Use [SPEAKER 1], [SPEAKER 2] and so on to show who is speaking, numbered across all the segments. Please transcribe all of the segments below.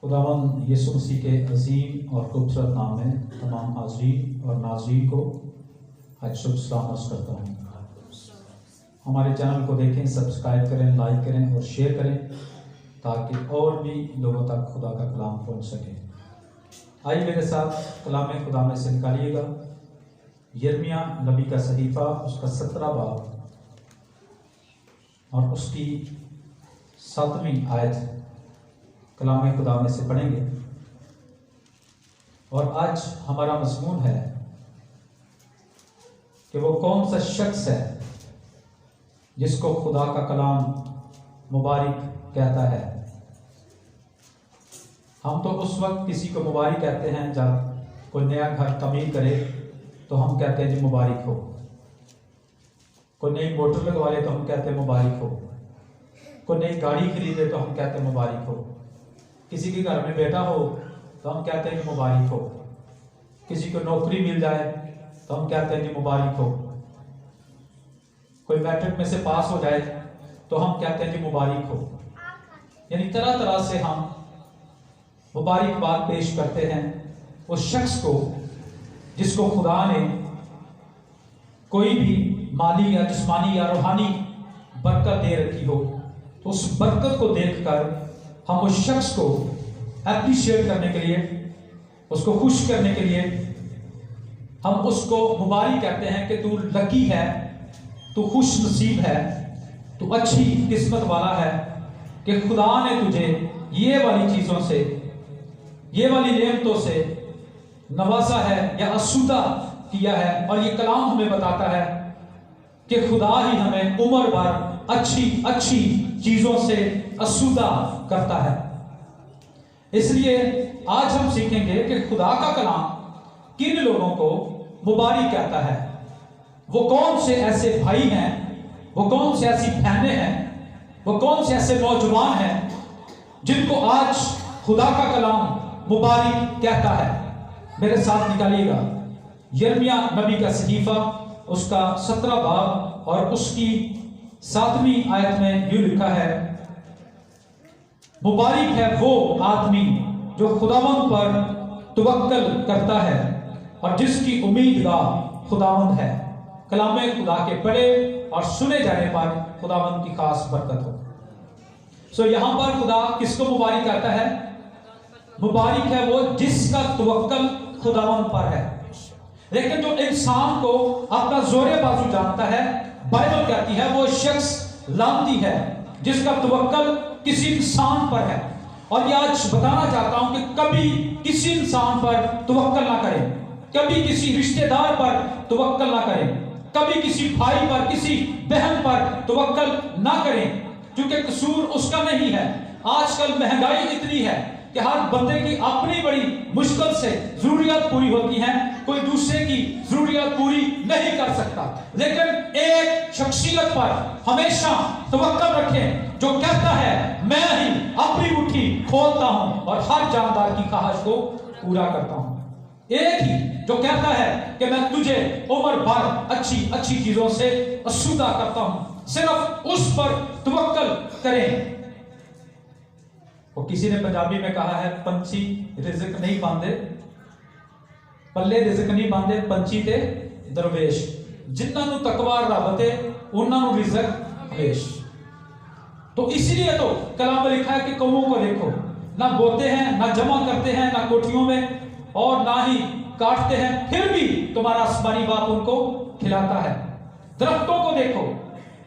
[SPEAKER 1] खुदावंद यीशु मसीह के अजीम और खूबसूरत नाम में तमाम हाज़रीन और नाज़रीन को आज शुभ सलाम अर्ज़ करता हूँ। हमारे चैनल को देखें, सब्सक्राइब करें, लाइक करें और शेयर करें ताकि और भी लोगों तक खुदा का कलाम पहुँच सके। आइए मेरे साथ कलाम खुदा में से निकालिएगा यिर्मयाह नबी का सहीफ़ा, उसका 17 बाब और उसकी 7वीं आयत कलाम खुदा में से पढ़ेंगे। और आज हमारा मज़मून है कि वो कौन सा शख्स है जिसको खुदा का कलाम मुबारक कहता है। हम तो उस वक्त किसी को मुबारक कहते हैं जब कोई नया घर तमीर करे तो हम कहते हैं जी मुबारक हो। कोई नई मोटर लगवा ले तो हम कहते हैं मुबारक हो। कोई नई गाड़ी खरीदे तो हम कहते हैं मुबारक हो। किसी के घर में बेटा हो तो हम कहते हैं कि मुबारक हो। किसी को नौकरी मिल जाए तो हम कहते हैं कि मुबारक हो। कोई मैट्रिक में से पास हो जाए तो हम कहते हैं कि मुबारक हो। यानी तरह तरह से हम मुबारकबाद पेश करते हैं उस शख्स को जिसको खुदा ने कोई भी माली या जिस्मानी या रूहानी बरकत दे रखी हो। तो उस बरकत को देखकर हम उस शख्स को एप्रिशिएट करने के लिए, उसको खुश करने के लिए हम उसको मुबारक कहते हैं कि तू लकी है, तू खुश नसीब है, तू अच्छी किस्मत वाला है कि खुदा ने तुझे ये वाली चीज़ों से, ये वाली नेमतों से नवाजा है या आसूदा किया है। और ये कलाम हमें बताता है कि खुदा ही हमें उम्र भर अच्छी अच्छी चीज़ों से आसूदा करता है। इसलिए आज हम सीखेंगे कि खुदा का कलाम किन लोगों को मुबारक कहता है। वो कौन से ऐसे भाई हैं, वो कौन से ऐसी बहनें हैं, वो कौन से ऐसे नौजवान हैं जिनको आज खुदा का कलाम मुबारक कहता है। मेरे साथ निकालिएगा यिर्मयाह नबी का सहीफ़ा, उसका 17 बाब और उसकी 7वीं आयत में यूं लिखा है, मुबारक है वो आदमी जो खुदावंद पर तवक्कल करता है और जिसकी उम्मीदगार खुदावंद है। कलाम खुदा के पढ़े और सुने जाने पर खुदावंद की खास बरकत हो। यहां पर खुदा किसको मुबारक कहता है? मुबारक है वो जिसका तवक्कल खुदावंद पर है। लेकिन जो इंसान को अपना जोरे बाजू जानता है, बाइबल कहती है वो शख्स लानती है जिसका तवक्कल किसी इंसान पर है। और ये आज बताना चाहता हूं कि कभी किसी इंसान पर तवक्कल ना करें, कभी किसी रिश्तेदार पर तवक्कल ना करें, कभी किसी भाई पर, किसी बहन पर तवक्कल ना करें, क्योंकि कसूर उसका नहीं है। आजकल महंगाई इतनी है कि हर बंदे की अपनी बड़ी मुश्किल से जरूरियात पूरी होती हैं, कोई दूसरे की जरूरियात पूरी नहीं कर सकता। लेकिन एक शख्सियत पर हमेशा तवक्कल रखें जो कहता है मैं ही अपनी मुट्ठी खोलता हूं और हर जानदार की ख्वाहिश को पूरा करता हूं। एक ही जो कहता है कि मैं तुझे उम्र भर अच्छी अच्छी चीजों से आसूदा करता हूं। सिर्फ उस पर तवक्कल करें। और किसी ने पंजाबी में कहा है, पंछी रिज़्क नहीं पांदे, पल्ले रिज़्क नहीं पांदे, पंछी ते दरवेश। जिन्हां नूं तकवा रब ते उन्हां नूं रिज़्क हमेश। तो इसलिए तो कलाम में लिखा है कि कौमों को देखो, ना बोते हैं, ना जमा करते हैं, ना कोठियों में और ना ही काटते हैं, फिर भी तुम्हारा आसमानी बाप उनको खिलाता है। दरख्तों को देखो,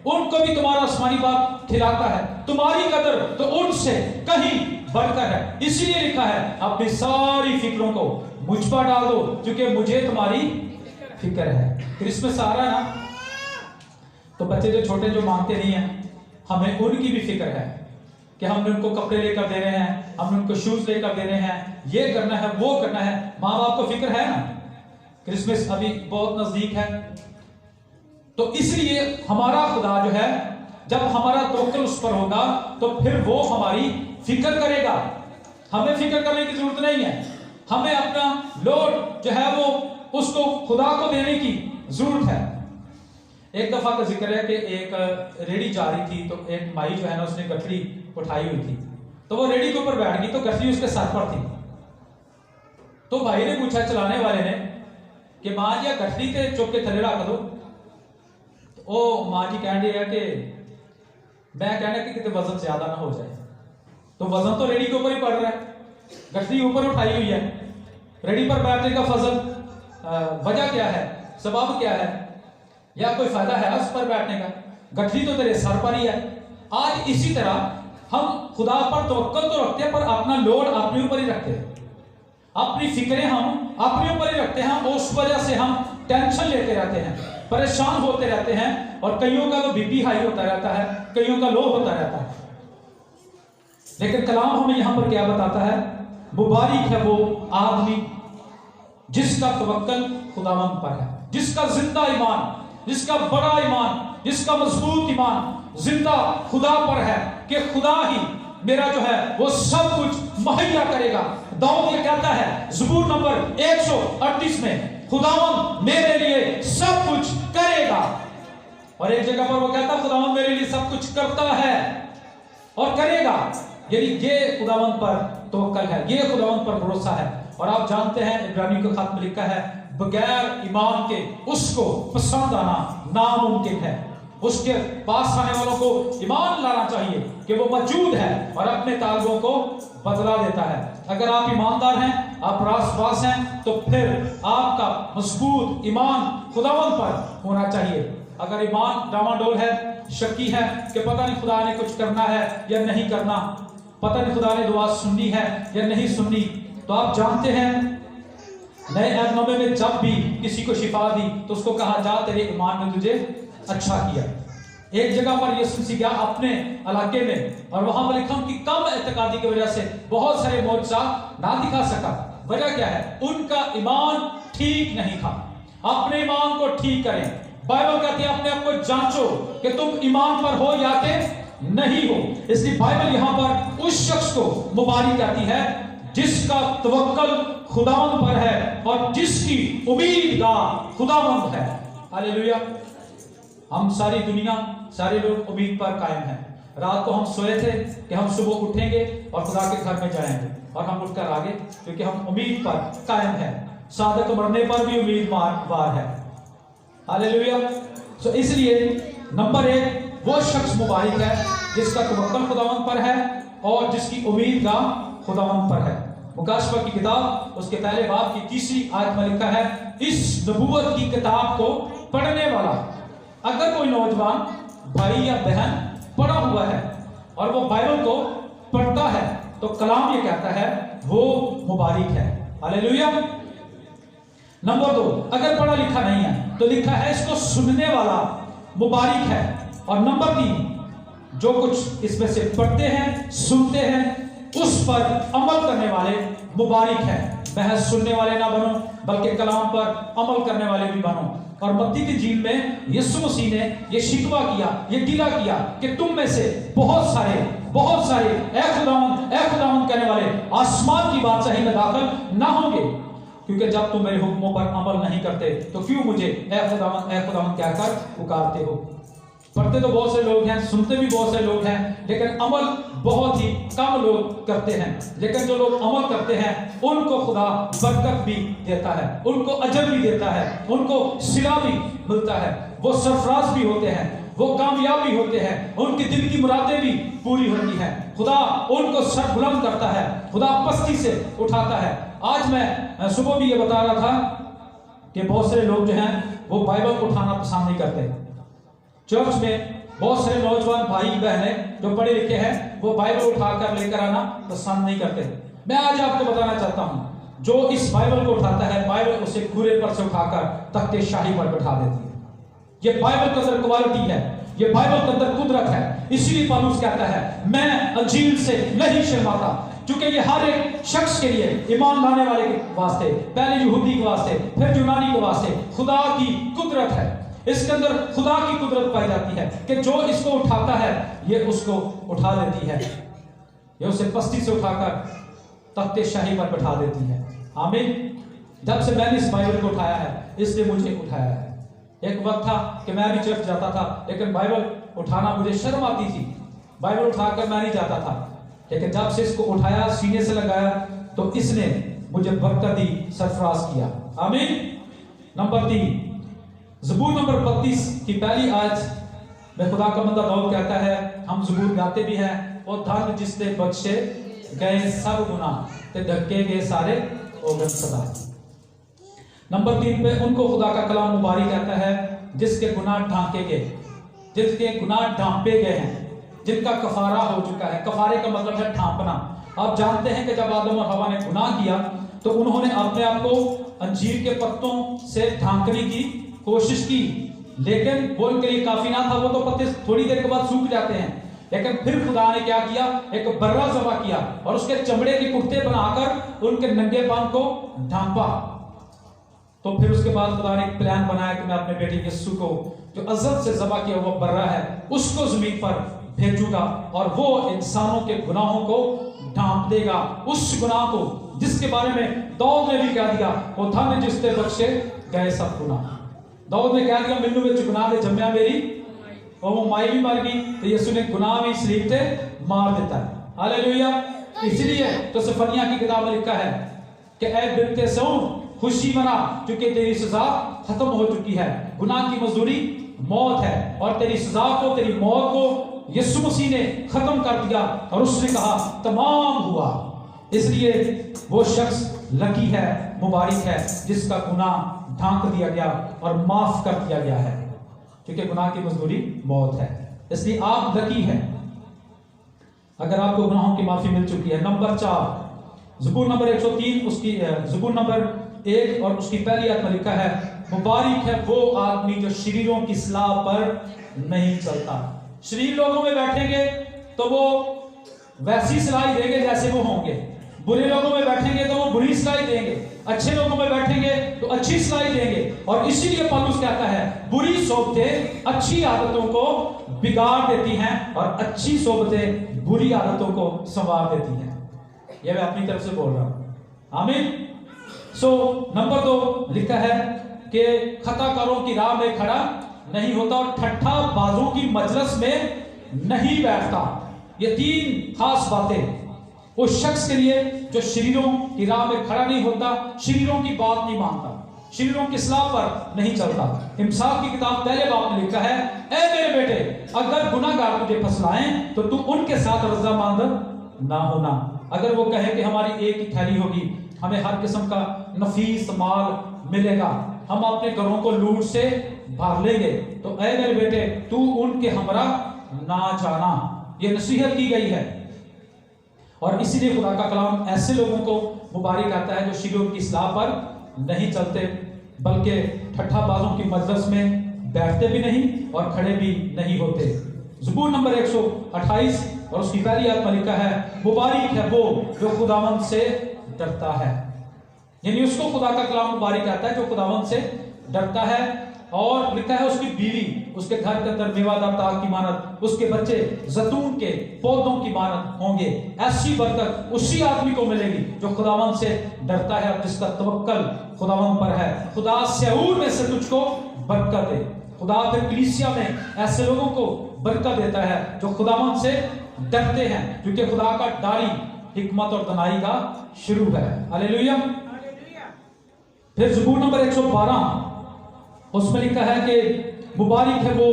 [SPEAKER 1] उनको भी तुम्हारा आसमानी बाप खिलाता है। तुम्हारी कदर तो उनसे कहीं बढ़कर है। इसलिए लिखा है अपनी सारी फिक्रों को मुझ पर डाल दो क्योंकि मुझे तुम्हारी फिक्र है। क्रिसमस आ रहा है ना, तो बच्चे जो छोटे जो मांगते नहीं है, हमें उनकी भी फिक्र है कि हमने उनको कपड़े लेकर दे रहे हैं, हमने उनको शूज लेकर दे रहे हैं, ये करना है, वो करना है। माँ बाप को फिक्र है ना। क्रिसमस अभी बहुत नजदीक है, तो इसलिए हमारा खुदा जो है, जब हमारा तवक्कुल उस पर होगा तो फिर वो हमारी फिक्र करेगा। हमें फिक्र करने की जरूरत नहीं है। हमें अपना लोड जो है वो उसको खुदा को देने की जरूरत है। एक दफा का जिक्र है कि एक रेडी जा रही थी, तो एक माई जो है ना उसने गठरी उठाई हुई थी। तो वो रेडी के ऊपर बैठ गई, तो गठरी उसके सर पर थी। तो भाई ने पूछा चलाने वाले ने कि मां जी गठरी के चुप के थले रख दो। तो ओ मां जी कह रही है कि मैं कहना कि कितने वजन ज्यादा ना हो जाए। तो वजन तो रेडी के ऊपर ही पड़ रहा है, गठरी ऊपर उठाई हुई है, रेडी पर बैठने का फजल वजह क्या है, सबब क्या है, या कोई फायदा है उस पर बैठने का? गठरी तो तेरे सर पर ही है। आज इसी तरह हम खुदा पर तवक्कल तो रखते हैं, पर अपना लोड अपने ऊपर ही रखते हैं, अपनी फिक्रें हम अपने ऊपर ही रखते हैं। उस वजह से हम टेंशन लेते रहते हैं, परेशान होते रहते हैं, और कईयों का तो बीपी हाई होता रहता है, कईयों का लो होता रहता है। लेकिन कलाम हमें यहां पर क्या बताता है? मुबारक है वो आदमी जिसका तवक्कल खुदावंद पर है, जिसका जिंदा ईमान, जिसका बड़ा ईमान, जिसका मजबूत ईमान जिंदा खुदा पर है कि खुदा ही मेरा जो है वो सब कुछ मुहैया करेगा। दाऊद ये कहता है ज़बूर नंबर 138 में, खुदावंद मेरे लिए सब कुछ करेगा। और एक जगह पर वो कहता है खुदावंद मेरे लिए सब कुछ करता है और करेगा। यानी ये खुदावंद पर तवक्कल है, ये खुदावंद पर भरोसा है। और आप जानते हैं इब्रानियों के खत में लिखा है बगैर ईमान के उसको पसंद आना नामुमकिन है। उसके पास आने वालों को ईमान लाना चाहिए कि वो मौजूद है और अपने तालबों को बदला देता है। अगर आप ईमानदार हैं, आप रासबाज हैं, तो फिर आपका मजबूत ईमान खुदावंद पर होना चाहिए। अगर ईमान डामाडोल है, शक्की है कि पता नहीं खुदा ने कुछ करना है या नहीं करना, पता नहीं खुदा ने दुआ सुननी है या नहीं सुननी, तो आप जानते हैं नए अहदनामे में जब भी किसी को शिफा दी तो उसको कहा जा तेरे ईमान ने तुझे अच्छा किया। एक जगह पर यीशु मसीह गया अपने इलाके में और वहां पर लिखा कि कम एतकादी की वजह से बहुत सारे मौजज़ा ना दिखा सका। वजह क्या है? उनका ईमान ठीक नहीं था। अपने ईमान को ठीक करें। बाइबल कहती है अपने आप को जांचो कि तुम ईमान पर हो या कि नहीं हो। इसलिए बाइबल यहां पर उस शख्स को मुबारक कहती है जिसका तवक्कल खुदावंद पर है और जिसकी उम्मीद का खुदावंद है। हालेलुया। हम सारी दुनिया, सारे लोग उम्मीद पर कायम हैं। रात को हम सोए थे कि हम सुबह उठेंगे और खुदा के घर में जाएंगे, और हम उठकर आगे, क्योंकि हम उम्मीद पर कायम हैं। सादक मरने पर भी उम्मीद वार है। हालेलुया। सो इसलिए नंबर 1 वो शख्स मुबारक है जिसका तवक्कल खुदावंद पर है और जिसकी उम्मीद का खुदावंद पर है। मुकाशवा की किताब उसके पहले बाब की 3री आयत में लिखा है इस नबूवत की किताब को पढ़ने वाला, अगर कोई नौजवान भाई या बहन पढ़ा हुआ है और वो बाइबल को पढ़ता है तो कलाम ये कहता है वो मुबारक है। हालेलुया। नंबर 2, अगर पढ़ा लिखा नहीं है तो लिखा है इसको सुनने वाला मुबारक है। और नंबर 3, जो कुछ इसमें से पढ़ते हैं, सुनते हैं, उस पर अमल करने वाले मुबारक है। महज सुनने वाले ना बनो बल्कि कलाम पर अमल करने वाले भी बनो। और मत्ती की इंजील में यीशु मसीह ने यह शिकवा किया, यह गिला किया कि तुम में से बहुत सारे ए खुदावंद कहने वाले आसमान की बादशाही में दाखिल ना होंगे, क्योंकि जब तुम मेरे हुक्मों पर अमल नहीं करते तो क्यों मुझे ए खुदावंद कहकर पुकारते हो। पढ़ते तो बहुत से लोग हैं, सुनते भी बहुत से लोग हैं, लेकिन अमल बहुत ही कम लोग करते हैं। लेकिन जो लोग अमल करते हैं उनको खुदा बरकत भी देता है, उनको अजर भी देता है, उनको सिला भी मिलता है, वो सरफराज भी होते हैं, वो कामयाब भी होते हैं, उनकी दिल की मुरादें भी पूरी होती हैं। खुदा उनको सर बुलंद करता है, खुदा पस्ती से उठाता है। आज मैं सुबह भी ये बता रहा था कि बहुत सारे लोग जो हैं वो बाइबल उठाना पसंद नहीं करते। चर्च में बहुत सारे नौजवान भाई बहनें जो पढ़े लिखे हैं वो बाइबल उठाकर लेकर आना पसंद नहीं करते। मैं आज आपको बताना चाहता हूं, जो इस बाइबल को उठाता है बाइबल उसे पूरे पर से उठाकर तख्ते शाही पर बैठा देती है। ये बाइबल के अंदर क्वालिटी है, ये बाइबल के अंदर कुदरत है। इसीलिए पौलुस कहता है मैं अंजील से नहीं शर्माता, क्योंकि ये हर एक शख्स के लिए, ईमान लाने वाले के वास्ते, पहले यहूदी के वास्ते, फिर यूनानी के वास्ते खुदा की कुदरत है। इसके अंदर खुदा की कुदरत पाई जाती है कि जो इसको उठाता है ये उसको उठा देती है, ये उसे पस्ती से उठाकर तख्ते शाही पर बैठा देती है। आमीन। जब से मैंने इस बाइबल को उठाया है इसलिए मुझे उठाया है। एक वक्त था कि मैं भी चर्च जाता था, लेकिन बाइबल उठाना मुझे शर्म आती थी, बाइबल उठाकर मैं नहीं जाता था। لیکن جب سے اس کو اٹھایا سینے سے لگایا تو اس نے مجھے برکت دی، سرفراز کیا۔ آمین۔ نمبر 3 زبور نمبر 32 کی پہلی آیت میں خدا کا بندہ داؤد کہتا ہے، ہم زبور گاتے بھی ہیں، اور دھن جس نے بخشے گئے سب گناہ تے ڈھکے گئے سارے اوگن سدا۔ نمبر 3 پہ ان کو خدا کا کلام مبارک کہتا ہے جس کے گناہ ڈھانکے گئے، جس کے گناہ ڈھانپے گئے ہیں، جن کا کفارہ ہو چکا ہے۔ کفارے کا مطلب ہے ڈھانپنا۔ آپ جانتے ہیں کہ جب آدم اور حوا نے گناہ کیا تو انہوں نے اپنے آپ کو انجیر کے پتوں سے ڈھانکنے کی کوشش کی، لیکن وہ ان کے لیے کافی نہ تھا۔ وہ تو پتے تھوڑی دیر کے بعد سوکھ جاتے ہیں، لیکن پھر خدا نے کیا کیا، ایک برہ ذبح کیا اور اس کے چمڑے کے کرتے بنا کر ان کے ننگے پان کو ڈھانپا۔ تو پھر اس کے بعد خدا نے ایک پلان بنایا کہ میں اپنے بیٹے یسوع کو جو ازل سے ذبح کیا ہوا برہ ہے اس کو زمین پر بھیجوں گا، اور وہ انسانوں کے گناہوں کو ڈھانپ دے گا، اس گناہ کو جس کے بارے میں داؤد نے بھی کہہ دیا، وہ دھن جس نے بخشے گئے سب گناہ۔ داؤد نے کہہ دیا مینوں وچ گناہ دے جمیا میری، اور وہ مائی بھی مر گئی تو یسوع نے گناہ بھی سلیب تے مار دیتا ہے۔ ہاللیلویہ۔ اس لیے تو سفنیہ کی کتاب میں لکھا ہے کہ اے بنت صیون خوشی منا کیونکہ تیری سزا ختم ہو چکی ہے، گناہ کی مزدوری موت ہے، اور تیری سزا کو، تیری موت کو یسوع مسیح نے ختم کر دیا، اور اس نے کہا تمام ہوا۔ اس لیے وہ شخص لکی ہے، مبارک ہے جس کا گناہ ڈھانک دیا گیا اور معاف کر دیا گیا ہے، کیونکہ گناہ کی مزدوری موت ہے۔ اس لیے آپ لکی ہیں اگر آپ کو گناہوں کی معافی مل چکی ہے۔ نمبر 4 زبور نمبر 103 اس کی زبور نمبر 1 اور اس کی پہلی آیت میں لکھا ہے مبارک ہے وہ آدمی جو شریروں کی اصلاح پر نہیں چلتا۔ شریر لوگوں میں بیٹھیں گے تو وہ ویسی صلاح دیں گے جیسے وہ ہوں گے، برے لوگوں میں بیٹھیں گے تو وہ بری صلاح دیں گے، اچھے لوگوں میں بیٹھیں گے تو اچھی صلاح دیں گے۔ اور اسی لیے پولس کہتا ہے بری صحبتیں اچھی عادتوں کو بگاڑ دیتی ہیں اور اچھی صحبتیں بری عادتوں کو سنوار دیتی ہیں۔ یہ میں اپنی طرف سے بول رہا ہوں۔ آمین۔ نمبر 2 لکھا ہے کہ خطا کاروں کی راہ میں کھڑا نہیں ہوتا اور ٹھٹھا بازوں کی مجلس میں نہیں بیٹھتا۔ یہ 3 خاص باتیں اس شخص کے لیے جو شریروں کی راہ میں کھڑا نہیں ہوتا، شریروں کی بات نہیں مانتا، شریروں کی اصلاح پر نہیں چلتا۔ امثال کی کتاب پہلے باب میں لکھا ہے اے میرے بیٹے اگر گناہ گار تجھے پھسلائیں تو تو ان کے ساتھ رضامند نہ ہونا۔ اگر وہ کہے کہ ہماری ایک ہی تھیلی ہوگی، ہمیں ہر قسم کا نفیس مال ملے گا، ہم اپنے گھروں کو لوٹ سے بھر لیں گے، تو اے میرے بیٹے تو ان کے ہمراہ نہ جانا۔ یہ نصیحت کی گئی ہے، اور اسی لیے خدا کا کلام ایسے لوگوں کو مبارک آتا ہے جو شریروں کی اصلاح پر نہیں چلتے بلکہ ٹھٹھا بازوں کی مجلس میں بیٹھتے بھی نہیں اور کھڑے بھی نہیں ہوتے۔ زبور نمبر 128 اور اس کی پہلی آیت میں لکھا ہے مبارک ہے وہ جو خداوند سے ڈرتا ہے، یعنی اس کو خدا کا کلام مبارک آتا ہے جو خداوند سے ڈرتا ہے۔ اور لکھا ہے اس کی بیوی اس کے گھر کے اندر میوہ دار تاک کی مانت، اس کے بچے زیتون کے پودوں کی مانت ہوں گے۔ ایسی برکت اسی آدمی کو ملے گی جو خداوند سے ڈرتا ہے اور جس کا توکل خداوند پر ہے۔ خدا سیور میں سے تجھ کو برکت دے۔ خدا پھر کلیسیا میں ایسے لوگوں کو برکت دیتا ہے جو خداوند سے ڈرتے ہیں، کیونکہ خدا کا ڈاری حکمت اور دانائی کا شروع ہے۔ ہاللیلویہ۔ پھر زبور نمبر 112 اس میں لکھا ہے کہ مبارک ہے وہ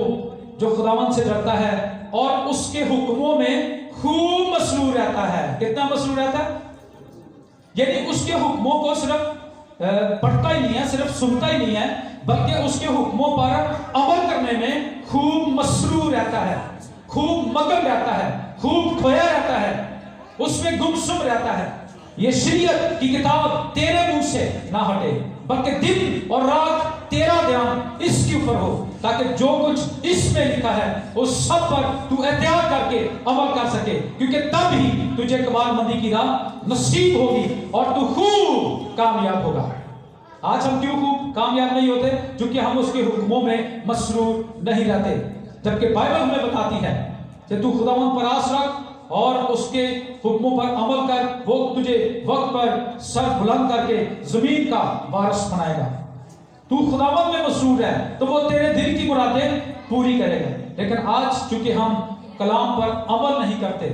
[SPEAKER 1] جو خداوند سے ڈرتا ہے اور اس کے حکموں میں خوب مسرور رہتا ہے۔ کتنا مسرور رہتا ہے؟ یعنی اس کے حکموں کو صرف پڑھتا ہی نہیں ہے، صرف سنتا ہی نہیں ہے، بلکہ اس کے حکموں پر عمل کرنے میں خوب مسرور رہتا ہے، خوب مگن رہتا ہے، خوب کھویا رہتا ہے، اس میں گمسم رہتا ہے۔ یہ شریعت کی کتاب تیرے منہ سے نہ ہٹے بلکہ دن اور رات تیرا دھیان اس کے اوپر ہو، تاکہ جو کچھ اس میں لکھا ہے اس سب پر تو احتیاط کر کے عمل کر سکے، کیونکہ تب ہی تجھے کمال مندی کی راہ نصیب ہوگی اور تو خوب کامیاب ہوگا۔ آج ہم کیوں خوب کامیاب نہیں ہوتے؟ کیونکہ ہم اس کے حکموں میں مسرور نہیں رہتے، جبکہ بائبل ہمیں بتاتی ہے کہ تو خداوند پر آس رکھ اور اس کے حکموں پر عمل کر، وہ تجھے وقت پر سر بلند کر کے زمین کا وارث بنائے گا۔ تو خداوند میں مسرور ہے تو وہ تیرے دل کی مرادیں پوری کرے گا۔ لیکن آج چونکہ ہم کلام پر عمل نہیں کرتے،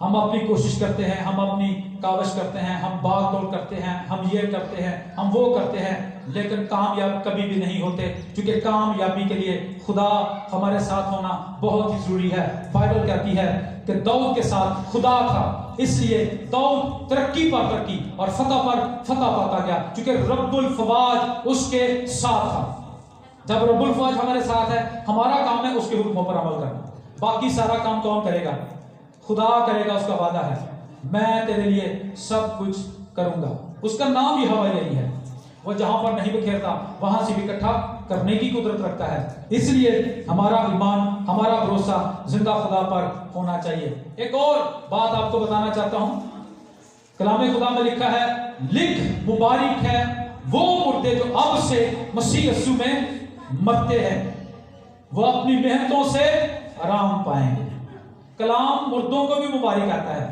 [SPEAKER 1] ہم اپنی کوشش کرتے ہیں، ہم اپنی کاوش کرتے ہیں، ہم بھاگ دوڑ کرتے ہیں، ہم یہ کرتے ہیں، ہم وہ کرتے ہیں، لیکن کامیاب کبھی بھی نہیں ہوتے، کیونکہ کامیابی کے لیے خدا ہمارے ساتھ ہونا بہت ہی ضروری ہے۔ بائبل کہتی ہے کہ داؤد کے ساتھ خدا تھا، اس لیے داؤد ترقی پر ترقی اور فتح پر فتح پاتا گیا، کیونکہ رب الفواج اس کے ساتھ تھا۔ جب رب الفواج ہمارے ساتھ ہے، ہمارا کام ہے اس کے حکموں پر عمل کرنا، باقی سارا کام کون کرے گا؟ خدا کرے گا۔ اس کا وعدہ ہے میں تیرے لیے سب کچھ کروں گا۔ اس کا نام بھی ہوائیری ہے، وہ جہاں پر نہیں بکھیرتا وہاں سے بھی اکٹھا کرنے کی قدرت رکھتا ہے۔ اس لیے ہمارا ایمان، ہمارا بھروسہ زندہ خدا پر ہونا چاہیے۔ ایک اور بات آپ کو بتانا چاہتا ہوں، کلام خدا میں لکھا ہے، لکھ مبارک ہے وہ مردے جو اب سے مسیح یسوع میں مرتے ہیں، وہ اپنی محنتوں سے آرام پائیں گے۔ کلام مردوں کو بھی مبارک آتا ہے۔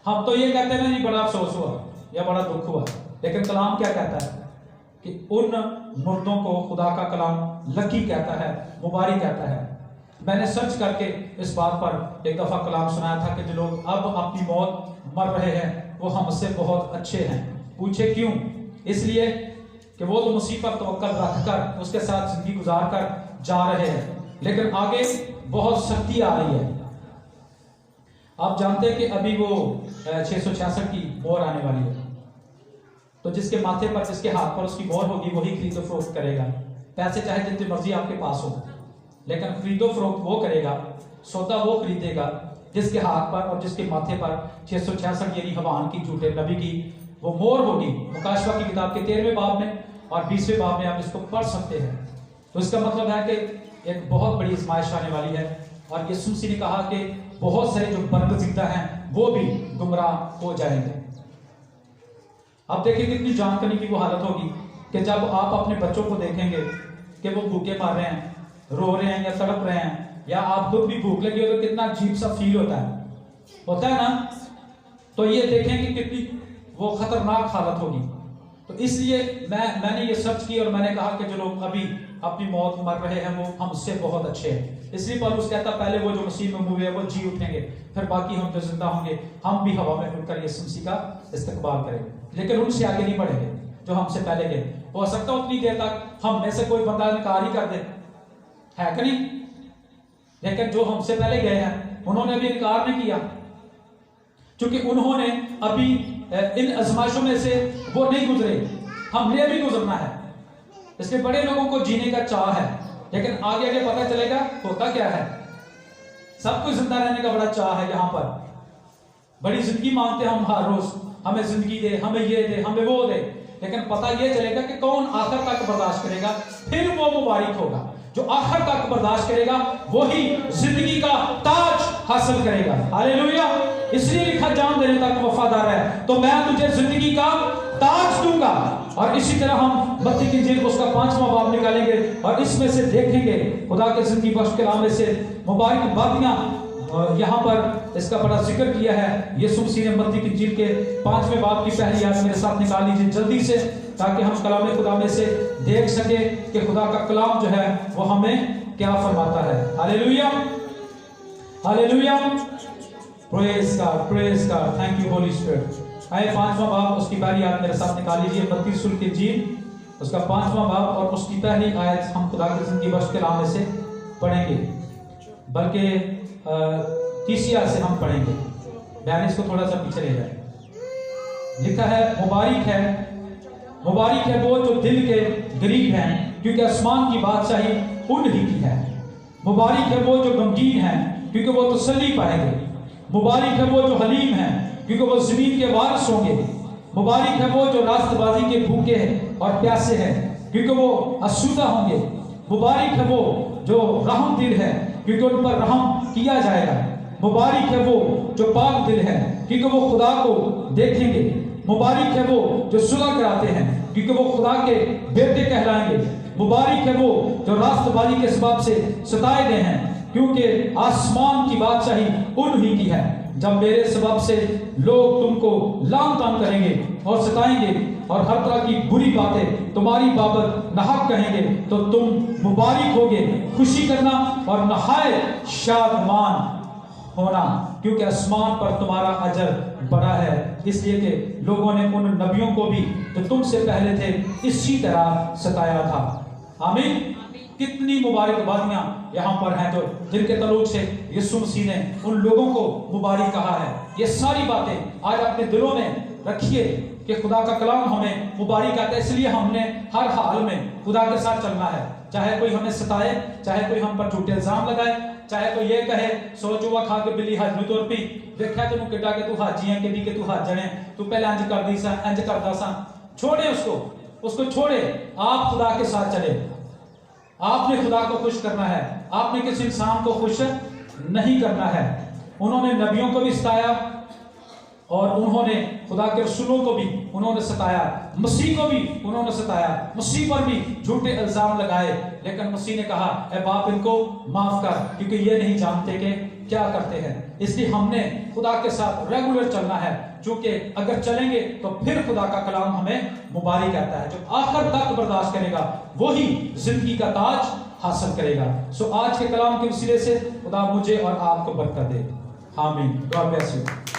[SPEAKER 1] ہم تو یہ کہتے ہیں نہیں بڑا افسوس ہوا یا بڑا دکھ ہوا، لیکن کلام کیا کہتا ہے کہ ان مردوں کو خدا کا کلام لکی کہتا ہے، مبارک کہتا ہے۔ میں نے سرچ کر کے اس بات پر ایک دفعہ کلام سنایا تھا کہ جو لوگ اب اپنی موت مر رہے ہیں وہ ہم سے بہت اچھے ہیں۔ پوچھے کیوں؟ اس لیے کہ وہ تو مسیح پر توکل رکھ کر اس کے ساتھ زندگی گزار کر جا رہے ہیں، لیکن آگے بہت سختی آ رہی ہے۔ آپ جانتے ہیں کہ ابھی وہ 666 کی مہر آنے والی ہے، تو جس کے ماتھے پر، جس کے ہاتھ پر اس کی مہر ہوگی وہی خرید و فروخت کرے گا۔ پیسے چاہے جتنی مرضی آپ کے پاس ہو، لیکن خرید و فروخت وہ کرے گا، سودا وہ خریدے گا جس کے ہاتھ پر اور جس کے ماتھے پر 666 یعنی حوان کی، جھوٹے نبی کی وہ مہر ہوگی۔ مکاشفہ کی کتاب کے 13ویں باب میں اور 20ویں باب میں آپ اس کو پڑھ سکتے ہیں۔ تو اس کا مطلب ہے کہ ایک بہت بڑی آزمائش آنے والی ہے، اور یسوع مسیح نے کہا کہ بہت سارے جو برگزیدہ ہیں وہ بھی گمراہ ہو جائیں گے۔ اب دیکھیں کتنی جان کنی کی وہ حالت ہوگی کہ جب آپ اپنے بچوں کو دیکھیں گے کہ وہ بھوکے مار رہے ہیں، رو رہے ہیں یا تڑپ رہے ہیں، یا آپ خود بھی بھوک لگی ہو تو کتنا عجیب سا فیل ہوتا ہے نا؟ تو یہ دیکھیں کہ کتنی وہ خطرناک حالت ہوگی۔ تو اس لیے میں نے یہ سرچ کی اور میں نے کہا کہ جو لوگ ابھی اپنی موت مر رہے ہیں وہ ہم سے بہت اچھے ہیں۔ اس لیے پالوس کہتا پہلے وہ جو مسیح میں ہوئے وہ جی اٹھیں گے، پھر باقی ہم جو زندہ ہوں گے ہم بھی ہوا میں اٹھ کر یسوع مسیح کا استقبال کریں گے، لیکن ان سے آگے نہیں بڑھیں گے جو ہم سے پہلے گئے۔ ہو سکتا ہے اتنی دیر تک ہم میں سے کوئی بندہ انکار ہی کر دے، ہے کہ نہیں؟ لیکن جو ہم سے پہلے گئے ہیں انہوں نے بھی انکار نہیں کیا، کیونکہ انہوں نے ابھی ان آزمائشوں میں سے وہ نہیں گزرے، ہم نے بھی گزرنا ہے۔ اس لیے بڑے لوگوں کو جینے کا چاہ ہے، لیکن آگے آگے پتہ چلے گا ہوتا کیا ہے۔ سب کچھ زندہ رہنے کا بڑا چاہ ہے، یہاں پر بڑی زندگی مانگتے ہیں ہم ہر روز، ہمیں زندگی دے، ہمیں یہ دے، ہمیں وہ دے، لیکن پتہ یہ چلے گا کہ کون آخر تک برداشت کرے گا، پھر وہ مبارک ہوگا۔ جو آخر تک برداشت کرے گا وہی زندگی کا تاج حاصل کرے گا۔ ہاللیلویہ! اس لیے لکھا جان دینے تک وفادار ہے تو میں تجھے زندگی کا تاج دوں گا۔ اور اسی طرح ہم متی کی انجیل اس کا 5واں باب نکالیں گے اور اس میں سے دیکھیں گے خدا کے زندگی بخش کلام میں سے مبارک باتیاں یہاں پر اس کا بڑا ذکر کیا ہے۔ یسوع مسیح نے متی کی انجیل کے 5ویں باب کی پہلی آیت میرے ساتھ نکال لیجیے جلدی سے، تاکہ ہم کلام خدا میں سے دیکھ سکیں کہ خدا کا کلام جو ہے وہ ہمیں کیا فرماتا ہے۔ Hallelujah! Hallelujah! Praise God, praise God, thank you Holy Spirit. آئے 5واں باب اس کی پہلی آیت میرے ساتھ نکال لیجیے، متی رسول کی انجیل اس کا 5واں باب اور اس کی پہلی آیت ہم خدا کی زندگی بخش کلام میں سے پڑھیں گے، بلکہ 30 آیت سے ہم پڑھیں گے۔ بیان اس کو تھوڑا سا پیچھے لے جائیں۔ لکھا ہے مبارک ہے وہ جو دل کے غریب ہیں، کیونکہ آسمان کی بادشاہی ان ہی کی ہے۔ مبارک ہے وہ جو غمگین ہیں، کیونکہ وہ تسلی پائیں گے۔ مبارک ہے وہ جو حلیم ہیں، کیونکہ وہ زمین کے وارث ہوں گے۔ مبارک ہے وہ جو راست بازی کے بھوکے ہیں اور پیاسے ہیں، کیونکہ وہ آسودہ ہوں گے۔ مبارک ہے وہ جو رحم دل ہے، کیونکہ ان پر رحم کیا جائے گا۔ مبارک ہے وہ جو پاک دل ہے، کیونکہ وہ خدا کو دیکھیں گے۔ مبارک ہے وہ جو صلح کراتے ہیں، کیونکہ وہ خدا کے بیٹے کہلائیں گے۔ مبارک ہے وہ جو راست بازی کے سبب سے ستائے گئے ہیں، کیونکہ آسمان کی بادشاہی ان ہی کی ہے۔ جب میرے سبب سے لوگ تم کو لعن طعن کریں گے اور ستائیں گے اور ہر طرح کی بری باتیں تمہاری بابت ناحق کہیں گے تو تم مبارک ہوگے، خوشی کرنا اور نہایت شادمان ہونا۔ क्योंकि आसमान पर तुम्हारा अजर बड़ा है, इसलिए कि लोगों ने उन नबियों को भी जो तुमसे पहले थे इसी तरह सताया था। आमीन। कितनी मुबारकबादियां यहाँ पर हैं जो जिनके तल्लुक से यीशु मसीह ने उन लोगों को मुबारक कहा है। ये सारी बातें आज अपने दिलों में रखिए कि खुदा का कलाम हमें मुबारक आता है, इसलिए हमने हर हाल में खुदा के साथ चलना है। चाहे कोई हमें सताए, चाहे कोई हम पर झूठे इल्जाम लगाए, चाहे कोई ये कहे सो जुआ खा के बिल्ली हाजरी तौर पी देखा तेन किड्डा के तू हाजी है कि तू हाजन है, तू पहले इंज कर दी सा इंज करता सा। छोड़े उसको छोड़े। आप खुदा के साथ चले। आपने खुदा को खुश करना है, आपने किसी इंसान को खुश नहीं करना है। उन्होंने नबियों को भी सताया और उन्होंने खुदा के रसूलों को भी उन्होंने सताया, मसीह को भी उन्होंने सताया, मसीह पर भी झूठे इल्जाम लगाए। लेकिन मसीह ने कहा ए बाप इनको माफ कर, क्योंकि ये नहीं जानते कि क्या करते हैं। इसलिए हमने खुदा के साथ रेगुलर चलना है, क्योंकि अगर चलेंगे तो फिर खुदा का कलाम हमें मुबारक कहता है। जो आखिर तक बर्दाश्त करेगा वही जिंदगी का ताज हासिल करेगा। सो आज के कलाम के वसीले से खुदा मुझे और आपको बरकत दे। आमीन। God bless you.